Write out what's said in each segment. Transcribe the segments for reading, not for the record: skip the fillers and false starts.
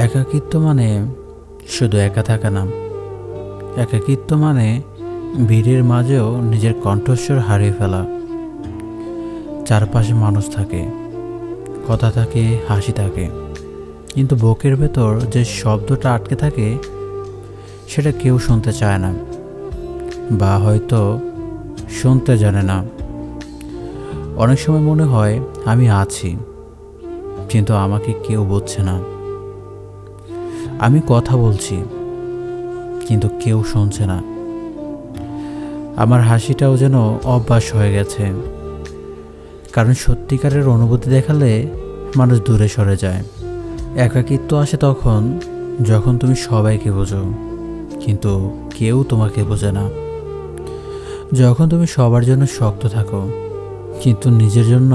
একাকিত্ব মানে শুধু একা থাকা না। একাকিত্ব মানে ভিড়ের মাঝেও নিজের কণ্ঠস্বর হারিয়ে ফেলা। চারপাশে মানুষ থাকে, কথা থাকে, হাসি থাকে, কিন্তু বুকের ভেতর যে শব্দটা আটকে থাকে সেটা কেউ শুনতে চায় না, বা হয়তো শুনতে জানে না। অনেক সময় মনে হয় আমি আছি, কিন্তু আমাকে কেউ বুঝছে না। আমি কথা বলছি, কিন্তু কেউ শুনছে না। আমার হাসিটাও যেন অভ্যাস হয়ে গেছে, কারণ সত্যিকারের অনুভূতি দেখালে মানুষ দূরে সরে যায়। একাকিত্ব আসে তখন যখন তুমি সবাইকে বোঝো, কিন্তু কেউ তোমাকে বোঝে না। যখন তুমি সবার জন্য শক্ত থাকো, কিন্তু নিজের জন্য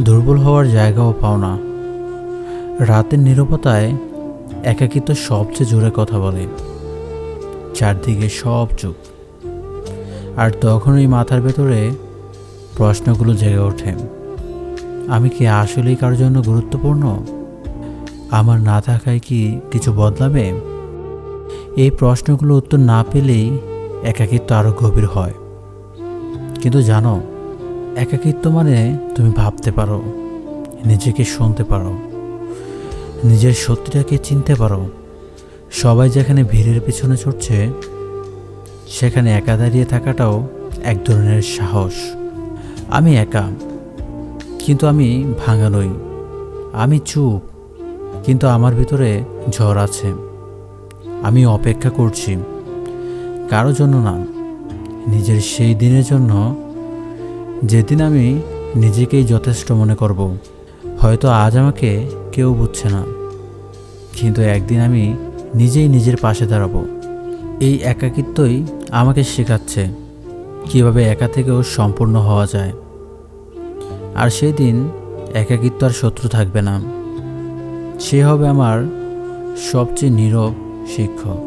দুর্বল হওয়ার জায়গাও পাও না। রাতের নীরবতায় একাকিত্ব সবচেয়ে জোরে কথা বলে, চারদিকে সব চুপ। আর তখন ওই মাথার ভেতরে প্রশ্নগুলো জেগে ওঠে, আমি কি আসলেই কারোর জন্য গুরুত্বপূর্ণ? আমার না থাকায় কি কিছু বদলাবে? এই প্রশ্নগুলো উত্তর না পেলেই একাকিত্ব আরও গভীর হয়। কিন্তু জানো, একাকিত্ব মানে তুমি ভাবতে পারো, নিজেকে শুনতে পারো, নিজের সত্যিটাকে চিনতে পারো। সবাই যেখানে ভিড়ের পিছনে ছুটছে, সেখানে একা দাঁড়িয়ে থাকাটাও এক ধরনের সাহস। আমি একা, কিন্তু আমি ভাঙা নই। আমি চুপ, কিন্তু আমার ভিতরে ঝড় আছে। আমি অপেক্ষা করছি, কারো জন্য না, নিজের সেই দিনের জন্য যেদিন আমি নিজেকেই যথেষ্ট মনে করব। হয়তো আজ আমাকে কেউ বুঝছে না, কিন্তু একদিন আমি নিজেই নিজের পাশে দাঁড়াবো। এই একাকিত্বই আমাকে শেখাচ্ছে কিভাবে একা থেকেও সম্পূর্ণ হওয়া যায়। আর সেই দিন একাকিত্ব আর শত্রু থাকবে না, সে হবে আমার সবচেয়ে নীরব শিক্ষক।